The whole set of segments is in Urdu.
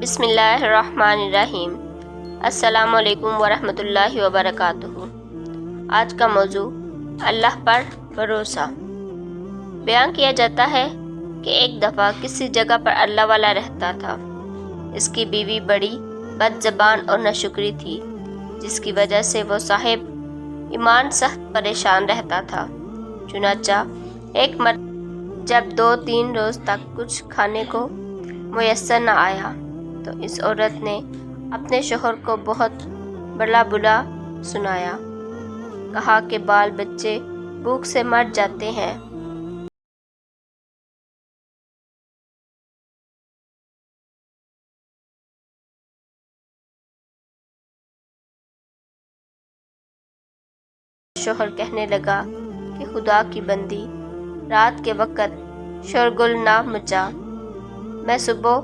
بسم اللہ الرحمن الرحیم۔ السلام علیکم ورحمۃ اللہ وبرکاتہ۔ آج کا موضوع اللہ پر بھروسہ۔ بیان کیا جاتا ہے کہ ایک دفعہ کسی جگہ پر اللہ والا رہتا تھا۔ اس کی بیوی بڑی بد زبان اور ناشکری تھی، جس کی وجہ سے وہ صاحب ایمان سخت پریشان رہتا تھا۔ چنانچہ ایک مرتبہ جب 2-3 روز تک کچھ کھانے کو میسر نہ آیا تو اس عورت نے اپنے شوہر کو بہت بلا سنایا۔ کہا کہ بال بچے بھوک سے مر جاتے ہیں۔ شوہر کہنے لگا کہ خدا کی بندی، رات کے وقت شورگل نہ مچا، میں صبح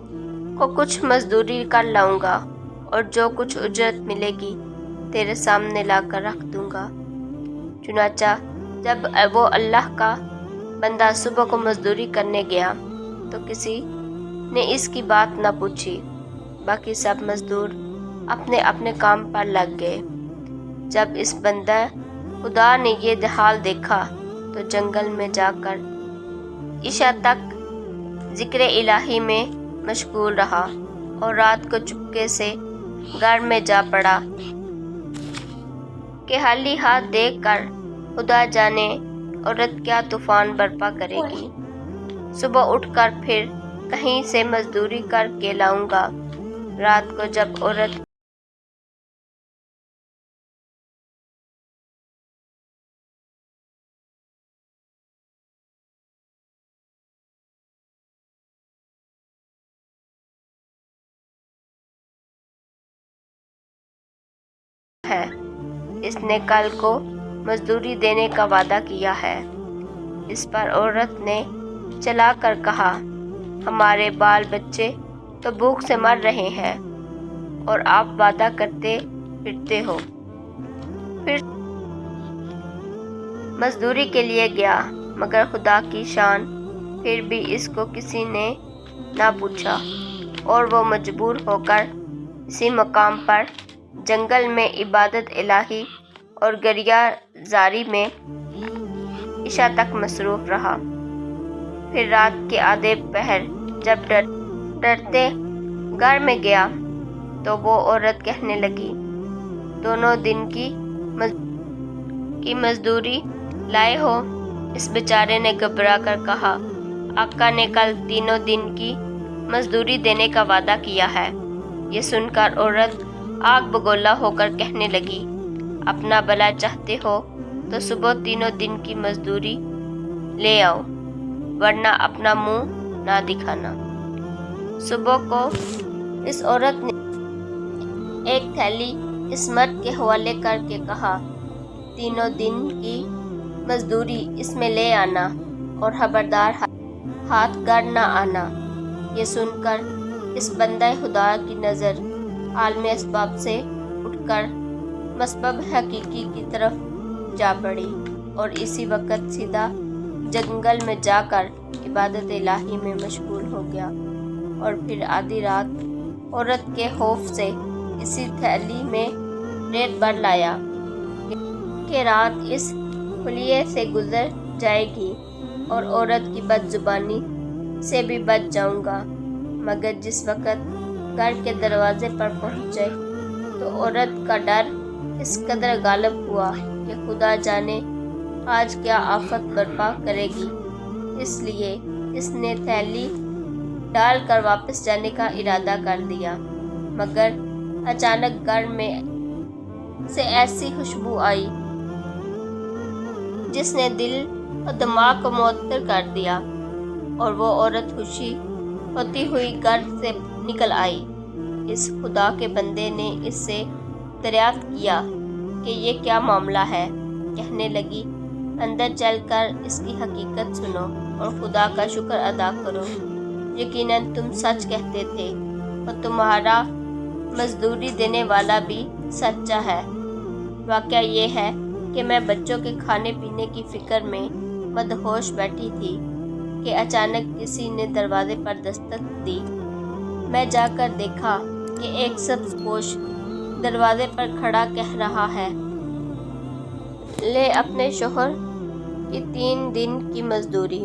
کو کچھ مزدوری کر لاؤں گا اور جو کچھ اجرت ملے گی تیرے سامنے لا کر رکھ دوں گا۔ چنانچہ جب وہ اللہ کا بندہ صبح کو مزدوری کرنے گیا تو کسی نے اس کی بات نہ پوچھی۔ باقی سب مزدور اپنے اپنے کام پر لگ گئے۔ جب اس بندہ خدا نے یہ حال دیکھا تو جنگل میں جا کر عشاء تک ذکر الہی میں مشغول رہا اور رات کو چپکے سے گھر میں جا پڑا کہ خالی ہاتھ دیکھ کر خدا جانے عورت کیا طوفان برپا کرے گی۔ صبح اٹھ کر پھر کہیں سے مزدوری کر کے لاؤں گا۔ رات کو جب عورت ہے، اس نے کل کو مزدوری دینے کا وعدہ کیا ہے۔ اس پر عورت نے چلا کر کہا، ہمارے بال بچے تو بھوک سے مر رہے ہیں اور آپ وعدہ کرتے پھرتے ہو۔ پھر مزدوری کے لیے گیا، مگر خدا کی شان، پھر بھی اس کو کسی نے نہ پوچھا اور وہ مجبور ہو کر اسی مقام پر جنگل میں عبادت الہی اور گریہ زاری میں عشاء تک مصروف رہا۔ پھر رات کے آدھے پہر جب ڈرتے گھر میں گیا تو وہ عورت کہنے لگی، 2 دن کی مزدوری لائے ہو؟ اس بیچارے نے گھبرا کر کہا، آقا نے کل 3 دن کی مزدوری دینے کا وعدہ کیا ہے۔ یہ سن کر عورت آگ بگولا ہو کر کہنے لگی، اپنا بھلا چاہتے ہو تو صبح 3 دن کی مزدوری لے آؤ، ورنہ اپنا منہ نہ دکھانا۔ صبح کو اس عورت نے ایک تھیلی اس مرد کے حوالے کر کے کہا، 3 دن کی مزدوری اس میں لے آنا اور خبردار ہاتھ گھر نہ آنا۔ یہ سن کر اس بندہ خدا کی نظر عالم اسباب سے اٹھ کر مسبب حقیقی کی طرف جا پڑی اور اسی وقت سیدھا جنگل میں جا کر عبادت الہی میں مشغول ہو گیا۔ اور پھر آدھی رات عورت کے خوف سے اسی تھیلی میں ریت بھر لایا کہ رات اس خلیے سے گزر جائے گی اور عورت کی بد زبانی سے بھی بچ جاؤں گا۔ مگر جس وقت گھر کے دروازے پر پہنچے تو عورت کا ڈر اس قدر غالب ہوا کہ خدا جانے آج کیا آفت برپا کرے گی۔ اس لیے اس نے تھیلی ڈال کر واپس جانے کا ارادہ کر دیا، مگر اچانک گھر میں سے ایسی خوشبو آئی جس نے دل اور دماغ کو معطر کر دیا اور وہ عورت خوشی ہوتی ہوئی گھر سے نکل آئی۔ اس خدا کے بندے نے اس سے دریافت کیا کہ یہ کیا معاملہ ہے۔ کہنے لگی، اندر چل کر اس کی حقیقت سنو اور خدا کا شکر ادا کرو۔ یقیناً تم سچ کہتے تھے اور تمہارا مزدوری دینے والا بھی سچا ہے۔ واقعہ یہ ہے کہ میں بچوں کے کھانے پینے کی فکر میں مدہوش بیٹھی تھی کہ اچانک کسی نے دروازے پر دستک دی۔ میں جا کر دیکھا کہ ایک سبز پوش دروازے پر کھڑا کہہ رہا ہے، لے اپنے شوہر کی 3 دن کی مزدوری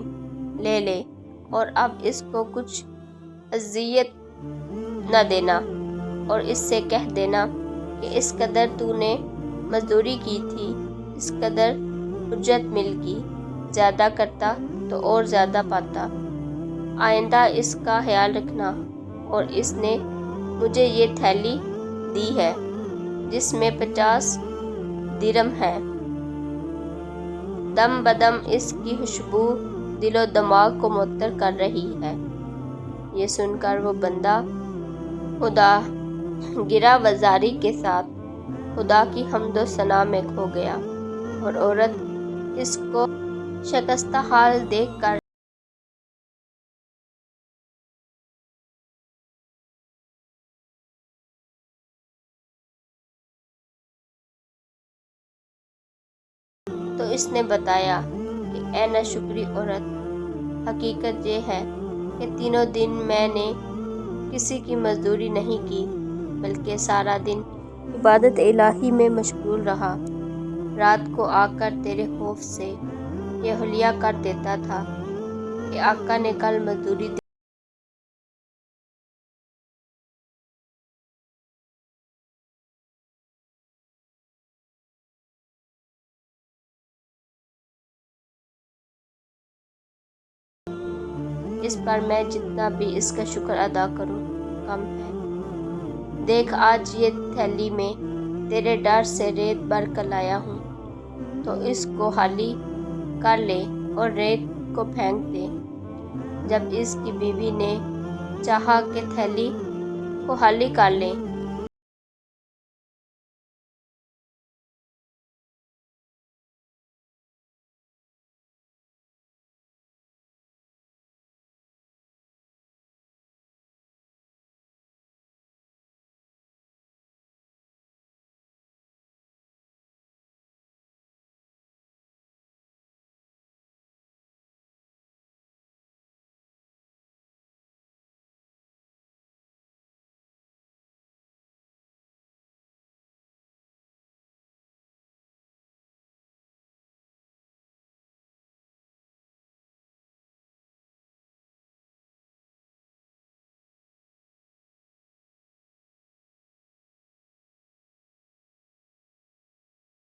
لے لے، اور اب اس کو کچھ اذیت نہ دینا، اور اس سے کہہ دینا کہ اس قدر تو نے مزدوری کی تھی، اس قدر اجرت مل کی، زیادہ کرتا تو اور زیادہ پاتا، آئندہ اس کا خیال رکھنا۔ اور اس نے مجھے یہ تھیلی دی ہے جس میں 50 درہم ہے۔ دم بدم اس کی خوشبو دل و دماغ کو معطر کر رہی ہے۔ یہ سن کر وہ بندہ خدا گرہ وزاری کے ساتھ خدا کی حمد و ثنا میں کھو گیا، اور عورت اس کو شکستہ حال دیکھ کر تو اس نے بتایا کہ اے ناشکری عورت، حقیقت یہ ہے کہ 3 دن میں نے کسی کی مزدوری نہیں کی، بلکہ سارا دن عبادت الہی میں مشغول رہا۔ رات کو آ کر تیرے خوف سے یہ حلیہ کر دیتا تھا کہ آقا نے کل مزدوری دی۔ اس پر میں جتنا بھی اس کا شکر ادا کروں کم ہے۔ دیکھ آج یہ تھیلی میں تیرے ڈر سے ریت بھر کر لایا ہوں، تو اس کو خالی کر لے اور ریت کو پھینک دے۔ جب اس کی بیوی نے چاہا کہ تھیلی کو خالی کر لے